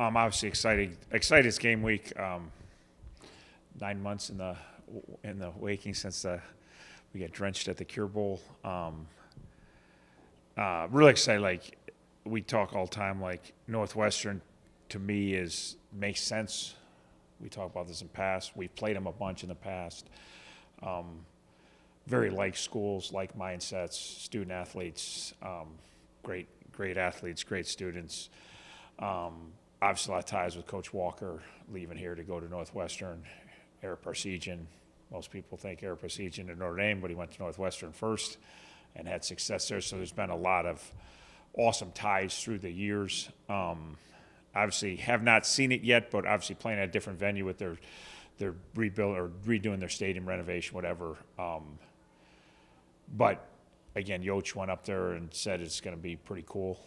I'm obviously excited. Excited it's game week. 9 months in the waking since we get drenched at the Cure Bowl. Really excited. Like we talk all the time. Like Northwestern, to me, makes sense. We talk about this in the past. We've played them a bunch in the past. Very like schools, like mindsets, student athletes, great athletes, great students. Obviously, a lot of ties with Coach Walker, leaving here to go to Northwestern. Eric Parsegian, most people think Eric Parsegian at Notre Dame, but he went to Northwestern first and had success there. So there's been a lot of awesome ties through the years. Obviously, have not seen it yet, but obviously playing at a different venue with their rebuild or redoing their stadium renovation, whatever. But again, Yoch went up there and said it's going to be pretty cool.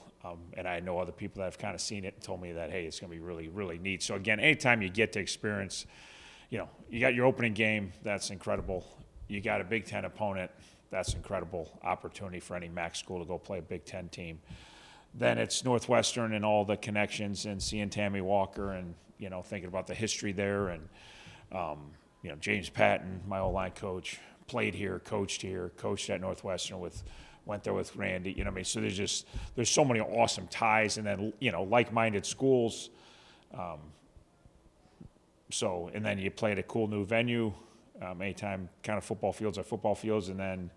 And I know other people that have kind of seen it and told me that, hey, it's going to be really, really neat. So again, anytime you get to experience, you got your opening game, that's incredible. You got a Big Ten opponent, that's incredible opportunity for any MAC school to go play a Big Ten team. Then it's Northwestern and all the connections and seeing Tammy Walker and, thinking about the history there and, James Patton, my O-line coach, played here, coached at Northwestern went there with Randy, so there's so many awesome ties and then, like-minded schools. And then you play at a cool new venue. Anytime kind of football fields are football fields, and then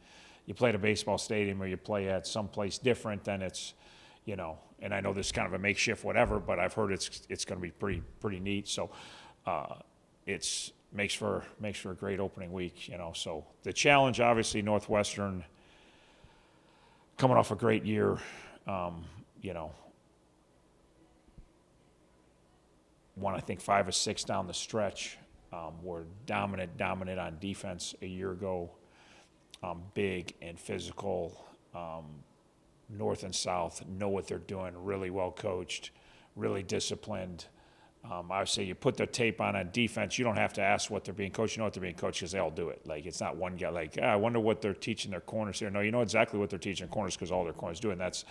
you play at a baseball stadium or you play at someplace different, then it's, and I know this is kind of a makeshift whatever, but I've heard it's going to be pretty neat. So it's makes for a great opening week, So the challenge, obviously, Northwestern coming off a great year, won, I think, 5 or 6 down the stretch. Were dominant on defense a year ago. Big and physical. North and South know what they're doing. Really well coached. Really disciplined. Obviously, you put the tape on defense. You don't have to ask what they're being coached. You know what they're being coached because they all do it. Like, it's not one guy. Like, I wonder what they're teaching their corners here. No, you know exactly what they're teaching their corners because all their corners do. And that's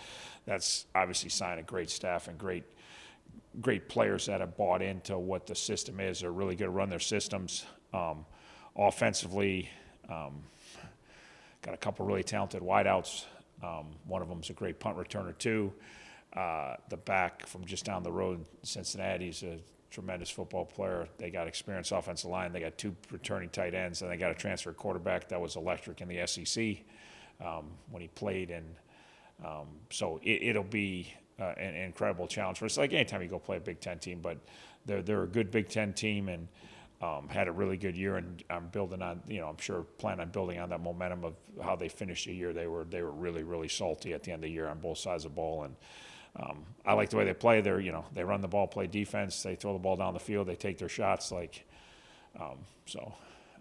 obviously a sign of great staff and great players that have bought into what the system is. They're really good to run their systems. Offensively, got a couple really talented wideouts. One of them's a great punt returner too. The back from just down the road, Cincinnati's a tremendous football player. They got experienced offensive line. They got 2 returning tight ends, and they got a transfer quarterback that was electric in the SEC when he played. And so it'll be an incredible challenge for us. Like anytime you go play a Big Ten team, but they're a good Big Ten team and had a really good year. And I'm building on, I'm sure plan on building on that momentum of how they finished the year. They were really, really salty at the end of the year on both sides of the ball. And I like the way they play. They run the ball, play defense. They throw the ball down the field. They take their shots. So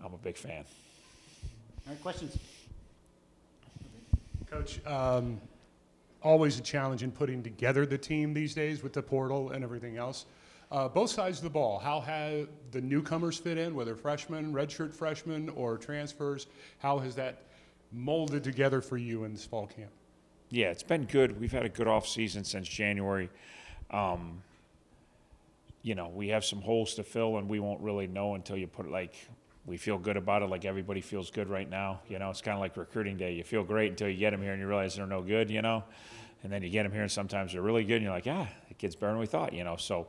I'm a big fan. All right, questions? Coach, always a challenge in putting together the team these days with the portal and everything else. Both sides of the ball, how have the newcomers fit in, whether freshmen, redshirt freshmen, or transfers? How has that molded together for you in this fall camp? Yeah, it's been good. We've had a good off season since January. We have some holes to fill, and we won't really know until you put it we feel good about it, like everybody feels good right now. It's kind of like recruiting day. You feel great until you get them here and you realize they're no good, and then you get them here and sometimes they're really good and you're like, the kid's better than we thought, So,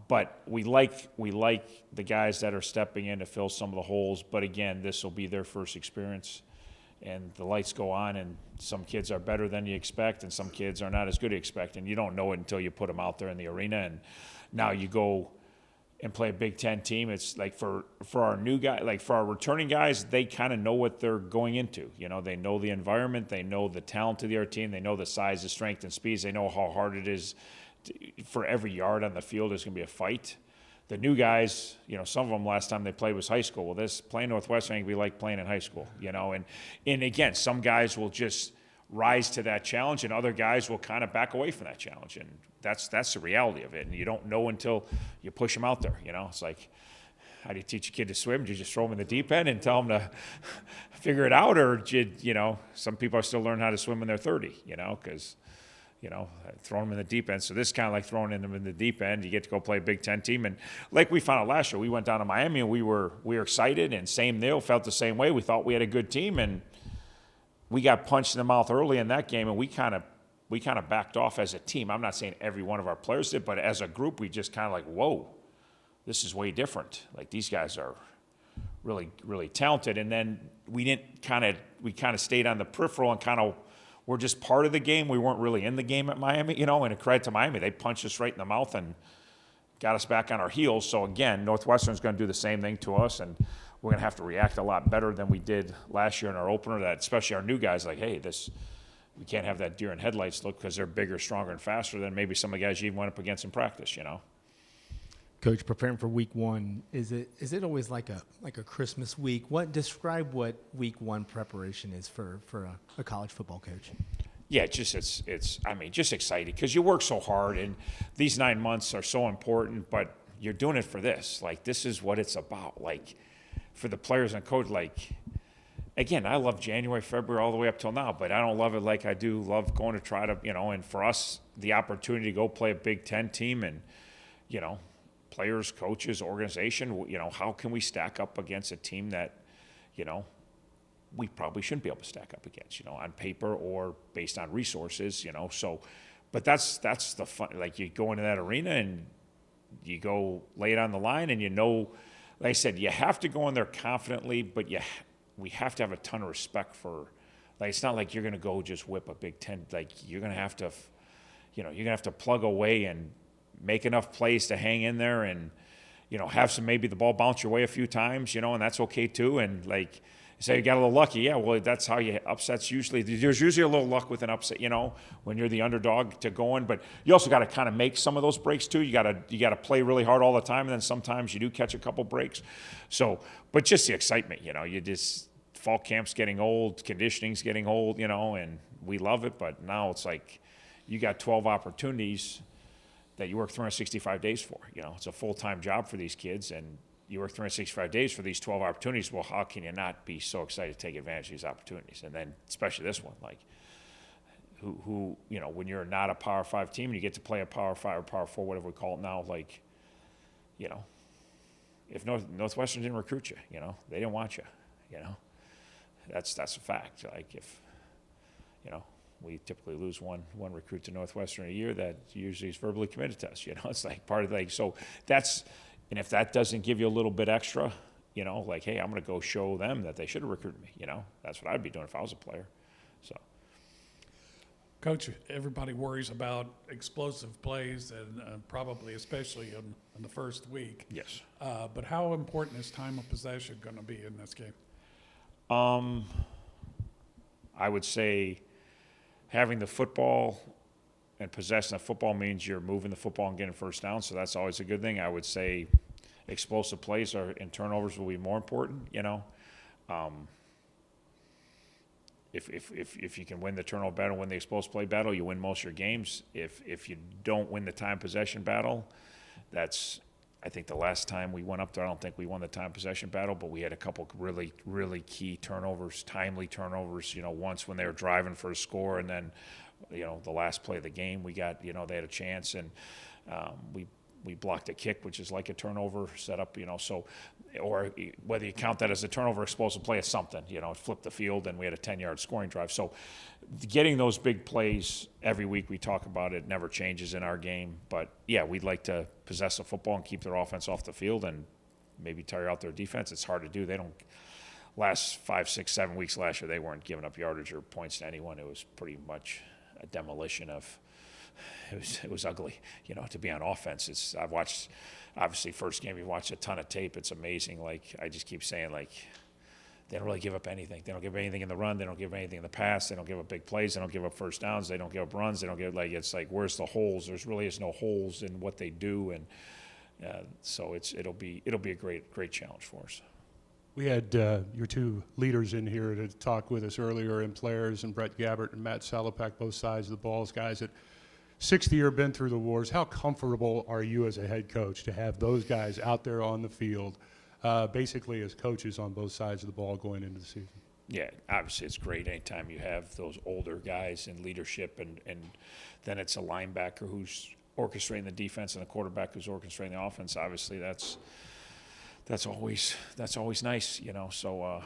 but we like the guys that are stepping in to fill some of the holes. But again, this will be their first experience. And the lights go on, and some kids are better than you expect, and some kids are not as good as you expect. And you don't know it until you put them out there in the arena. And now you go and play a Big Ten team. It's like for our new guy, like for our returning guys, they kind of know what they're going into. They know the environment, they know the talent of their team, they know the size, the strength, and speeds. They know how hard it is for every yard on the field. There's going to be a fight. The new guys, some of them last time they played was high school. Well, playing Northwestern ain't gonna be like playing in high school, And again, some guys will just rise to that challenge, and other guys will kind of back away from that challenge, and that's the reality of it. And you don't know until you push them out there. It's like, how do you teach a kid to swim? Do you just throw them in the deep end and tell them to figure it out, or some people are still learning how to swim when they're 30, because throwing them in the deep end. So this is kind of like throwing them in the deep end. You get to go play a Big Ten team. And like we found out last year, we went down to Miami and we were excited, and same deal, felt the same way. We thought we had a good team, and we got punched in the mouth early in that game, and we kind of backed off as a team. I'm not saying every one of our players did, but as a group, we just kind of like, whoa, this is way different. Like, these guys are really, really talented. And then we kind of stayed on the peripheral and kind of were just part of the game. We weren't really in the game at Miami, and a credit to Miami, they punched us right in the mouth and got us back on our heels. So again, Northwestern's going to do the same thing to us, and we're going to have to react a lot better than we did last year in our opener. That especially our new guys, like, hey, we can't have that deer in headlights look, because they're bigger, stronger, and faster than maybe some of the guys you even went up against in practice. Coach, preparing for week one, is it always like a Christmas week? Describe what week one preparation is for a college football coach? Yeah, just excited, because you work so hard, and these 9 months are so important, but you're doing it for this. Like, this is what it's about. Like, for the players and coach, like, again, I love January, February, all the way up till now, but I don't love it like I do love going to try to, and for us, the opportunity to go play a Big Ten team and, players, coaches, organization, how can we stack up against a team that, we probably shouldn't be able to stack up against, on paper or based on resources, so, but that's the fun. Like, you go into that arena and you go lay it on the line, and like I said, you have to go in there confidently, but we have to have a ton of respect for, like, it's not like you're going to go just whip a Big Ten. Like, you're going to have to, you're going to have to plug away and make enough plays to hang in there, and, have maybe the ball bounce your way a few times, and that's okay too. And like, say you got a little lucky. Yeah, well, that's how you upsets usually. There's usually a little luck with an upset, when you're the underdog to go in. But you also got to kind of make some of those breaks too. You got to play really hard all the time, and then sometimes you do catch a couple breaks. So, but just the excitement, you just, fall camp's getting old, conditioning's getting old, and we love it. But now it's like you got 12 opportunities that you work 365 days for. It's a full-time job for these kids, and you work 365 days for these 12 opportunities. Well, how can you not be so excited to take advantage of these opportunities? And then especially this one, like, who when you're not a Power 5 team and you get to play a Power 5 or Power 4, whatever we call it now, like, if Northwestern didn't recruit you, they didn't want you, that's a fact. Like, if, we typically lose one recruit to Northwestern a year that usually is verbally committed to us. It's like part of so that's, and if that doesn't give you a little bit extra, like, hey, I'm going to go show them that they should have recruited me. That's what I'd be doing if I was a player. So, Coach, everybody worries about explosive plays, and probably especially in the first week. yes. But how important is time of possession going to be in this game? I would say having the football and possessing the football means you're moving the football and getting first down, so that's always a good thing. I would say explosive plays and turnovers will be more important, If you can win the turnover battle, win the explosive play battle, you win most of your games. If you don't win the time possession battle, I think the last time we went up there, I don't think we won the time possession battle, but we had a couple really, really key turnovers, timely turnovers, once when they were driving for a score, and then, the last play of the game, we got, they had a chance, and we blocked a kick, which is like a turnover set up, so, or whether you count that as a turnover, explosive play, it's something, it flipped the field, and we had a 10-yard scoring drive. So getting those big plays every week, we talk about it, never changes in our game. But yeah, we'd like to possess the football and keep their offense off the field and maybe tire out their defense. It's hard to do. They don't, last 5, 6, 7 weeks last year, they weren't giving up yardage or points to anyone. It was pretty much a demolition of, it was ugly, to be on offense. I've watched, obviously, first game, you watched a ton of tape. It's amazing. Like, I just keep saying, like, they don't really give up anything. They don't give anything in the run. They don't give anything in the pass. They don't give up big plays. They don't give up first downs. They don't give up runs. They don't give, it's like, where's the holes? There's really is no holes in what they do. And so it'll be a great challenge for us. We had your two leaders in here to talk with us earlier, and players, and Brett Gabbert and Matt Salapak, both sides of the balls, guys that sixth year been through the wars. How comfortable are you as a head coach to have those guys out there on the field, basically as coaches on both sides of the ball going into the season? Yeah, obviously it's great anytime you have those older guys in leadership, and then it's a linebacker who's orchestrating the defense and a quarterback who's orchestrating the offense. Obviously that's always nice, you know. So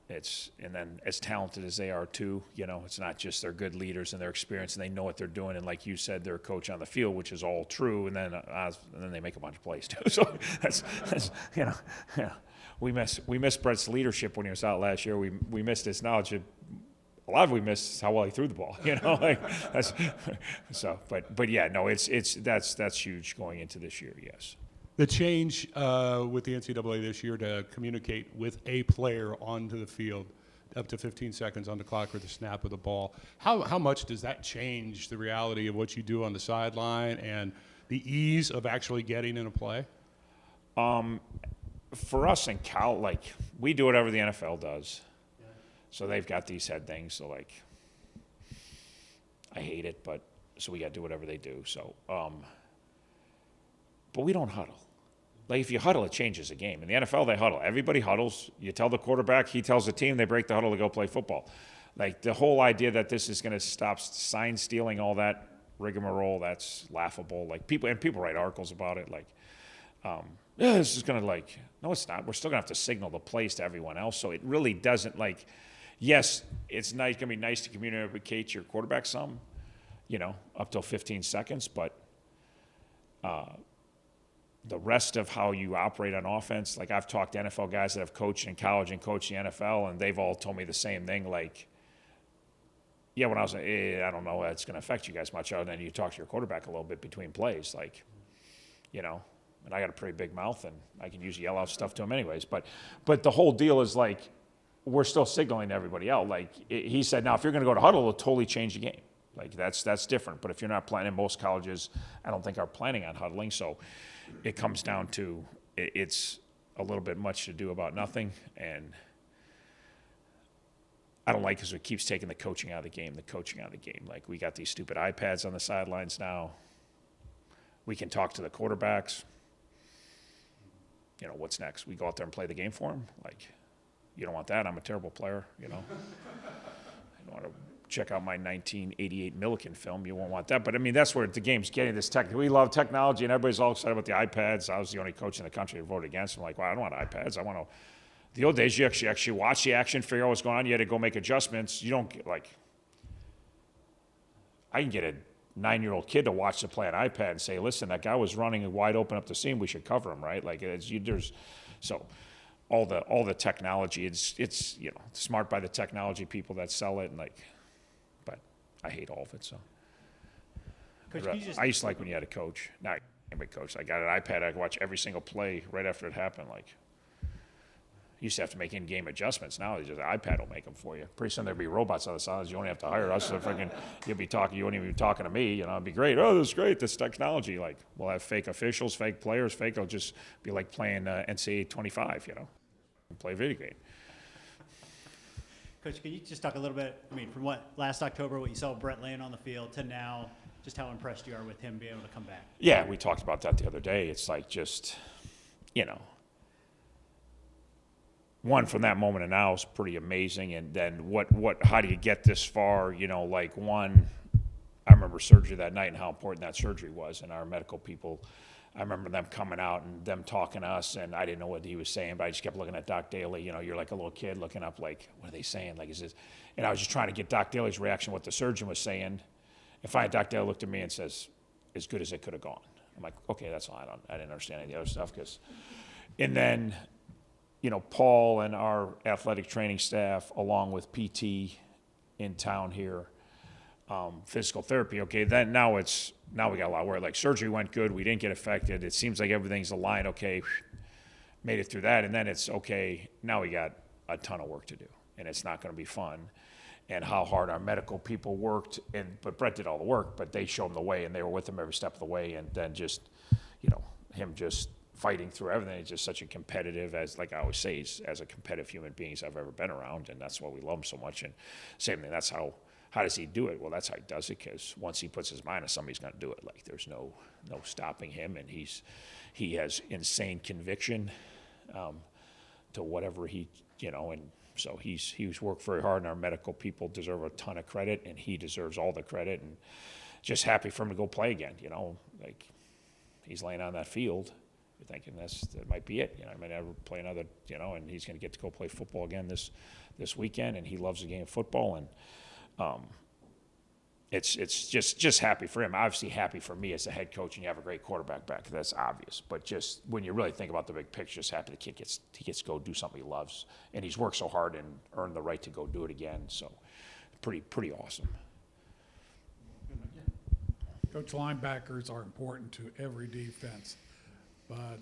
and then as talented as they are too, you know, it's not just they're good leaders and their experience and they know what they're doing, and like you said, they're a coach on the field, which is all true, and then they make a bunch of plays too. So that's you know, yeah. We miss Brett's leadership when he was out last year. We missed his knowledge. A lot of we missed how well he threw the ball. You know, like that's so. But yeah, no, that's huge going into this year. Yes. The change with the NCAA this year to communicate with a player onto the field up to 15 seconds on the clock or the snap of the ball. How much does that change the reality of what you do on the sideline and the ease of actually getting in a play? For us in Cal, like, we do whatever the NFL does. Yeah. So they've got these head things. So, like, I hate it, but so we got to do whatever they do. So, but we don't huddle. Like, if you huddle, it changes the game. In the NFL, they huddle. Everybody huddles. You tell the quarterback, he tells the team, they break the huddle to go play football. Like, the whole idea that this is going to stop sign stealing, all that rigmarole, that's laughable. Like, people write articles about it. Like, yeah, this is going to, like, no, it's not. We're still going to have to signal the plays to everyone else. So it really doesn't, like, yes, it's nice, going to be nice to communicate your quarterback some, you know, up till 15 seconds. But the rest of how you operate on offense, like, I've talked to NFL guys that have coached in college and coached the NFL, and they've all told me the same thing. Like, yeah, when I was, I don't know, it's going to affect you guys much other than you talk to your quarterback a little bit between plays. Like, you know. And I got a pretty big mouth, and I can usually yell out stuff to him anyways. But the whole deal is, like, we're still signaling to everybody else. Like, he said, now, if you're going to go to huddle, it'll totally change the game. Like, that's different. But if you're not planning, most colleges, I don't think, are planning on huddling. So it comes down to it's a little bit much to do about nothing. And I don't like because it keeps taking the coaching out of the game. Like, we got these stupid iPads on the sidelines now. We can talk to the quarterbacks. You know, what's next? We go out there and play the game for them? Like, you don't want that. I'm a terrible player, you know. You don't want to check out my 1988 Milliken film. You won't want that. But, I mean, that's where the game's getting this tech. We love technology, and everybody's all excited about the iPads. I was the only coach in the country who voted against them. Like, well, I don't want iPads. I want to – the old days, you actually watch the action, figure out what's going on. You had to go make adjustments. You don't – like, I can get a 9-year-old kid to watch the play on iPad and say, listen, that guy was running wide open up the seam, we should cover him, right? Like, there's so all the technology, it's you know, smart by the technology people that sell it, and, like, but I hate all of it. So Coach, I used to like when you had a coach. Now I can't be a coach. I got an iPad, I could watch every single play right after it happened. Like, you used to have to make in-game adjustments. Now, just iPad will make them for you. Pretty soon there'll be robots on the sidelines. You only have to hire us. So freaking, you won't even be talking to me. You know, it'd be great. Oh, this is great. This technology. Like, we'll have fake officials, fake players, it'll just be like playing NCAA 25. You know, play video game. Coach, can you just talk a little bit, I mean, from what last October, what you saw Brett laying on the field to now, just how impressed you are with him being able to come back? Yeah, we talked about that the other day. It's like, just, you know, one, from that moment to now is pretty amazing. And then how do you get this far? You know, like, one, I remember surgery that night and how important that surgery was. And our medical people, I remember them coming out and them talking to us, and I didn't know what he was saying, but I just kept looking at Doc Daly. You know, you're like a little kid looking up, like, what are they saying? Like, is this? And I was just trying to get Doc Daly's reaction, what the surgeon was saying. And finally, Doc Daly looked at me and says, as good as it could have gone. I'm like, okay, that's all. I didn't understand any of the other stuff. And then, you know, Paul and our athletic training staff, along with PT in town here, physical therapy. Okay, then now we got a lot of work. Like, surgery went good. We didn't get affected. It seems like everything's aligned. Okay, made it through that. And then it's, okay, now we got a ton of work to do. And it's not going to be fun. And how hard our medical people worked. But Brett did all the work, but they showed him the way, and they were with him every step of the way. And then just, you know, him just fighting through everything. He's just such a competitive, like I always say, he's as a competitive human being as I've ever been around, and that's why we love him so much. And same thing, that's how does he do it? Well, that's how he does it, because once he puts his mind on something, he's going to do it. Like, there's no stopping him, and he has insane conviction to whatever he, you know, and So he's worked very hard, and our medical people deserve a ton of credit, and he deserves all the credit. And just happy for him to go play again. You know, like he's laying on that field. You're thinking that might be it. You know, I might never play another. You know, and he's going to get to go play football again this weekend, and he loves the game of football. And it's just happy for him. Obviously happy for me as a head coach, and you have a great quarterback back. That's obvious. But just when you really think about the big picture, just happy the kid he gets to go do something he loves, and he's worked so hard and earned the right to go do it again. So pretty awesome. Coach, linebackers are important to every defense, but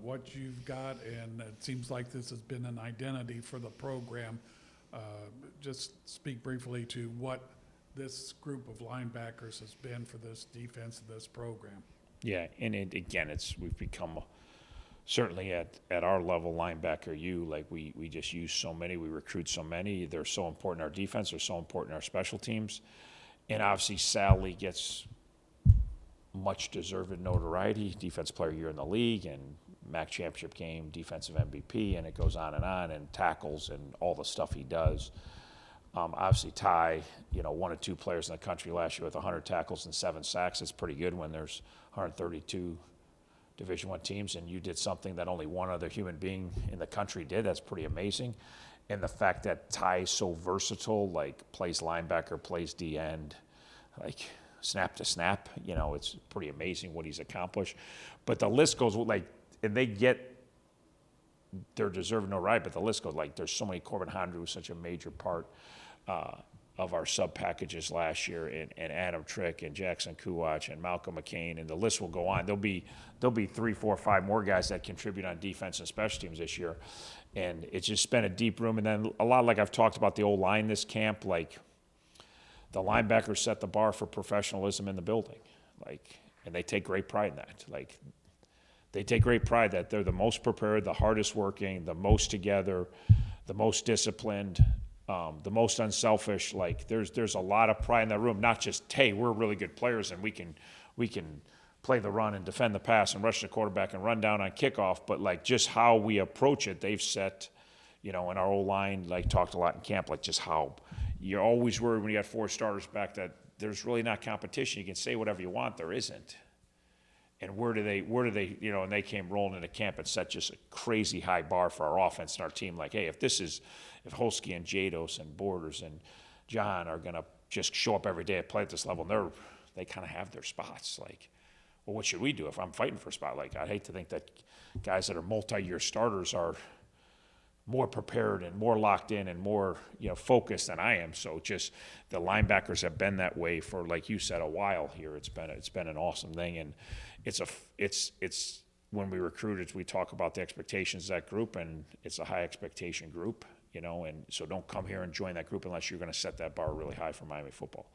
what you've got, and it seems like this has been an identity for the program. Just speak briefly to what this group of linebackers has been for this defense and this program. Yeah, and we've become certainly at our level, linebacker like we just use so many, we recruit so many. They're so important in our defense, they're so important in our special teams. And obviously Sally gets much deserved notoriety, defense player of the year in the league, and MAC championship game, defensive MVP, and it goes on, and tackles and all the stuff he does. Obviously, Ty, one of two players in the country last year with 100 tackles and 7 sacks. It's pretty good when there's 132 Division I teams, and you did something that only one other human being in the country did. That's pretty amazing. And the fact that Ty is so versatile, like plays linebacker, plays D end, like snap to snap, it's pretty amazing what he's accomplished. But the list goes and they get their deserved notoriety, but the list goes there's so many. Corbin Hondru was such a major part of our sub packages last year, and Adam Trick and Jackson Kuwach and Malcolm McCain, and the list will go on. There'll be 3, 4, 5 more guys that contribute on defense and special teams this year, and it's just been a deep room. And then a lot, like I've talked about the old line this camp, the linebackers set the bar for professionalism in the building, and they take great pride in that. They take great pride that they're the most prepared, the hardest working, the most together, the most disciplined, the most unselfish. There's a lot of pride in that room. Not just, hey, we're really good players and we can play the run and defend the pass and rush the quarterback and run down on kickoff, but just how we approach it. They've set, in our old line, talked a lot in camp, just how you're always worried when you got 4 starters back that there's really not competition. You can say whatever you want, there isn't. And where do they, and they came rolling into camp and set just a crazy high bar for our offense and our team. Hey, if Holsky and Jados and Borders and John are going to just show up every day and play at this level, and they kind of have their spots. Well, what should we do if I'm fighting for a spot? I'd hate to think that guys that are multi-year starters are more prepared and more locked in and more focused than I am. So just the linebackers have been that way for, like you said, a while here. It's been an awesome thing, and it's when we recruited, we talk about the expectations of that group, and it's a high expectation group, and so don't come here and join that group unless you're going to set that bar really high for Miami football.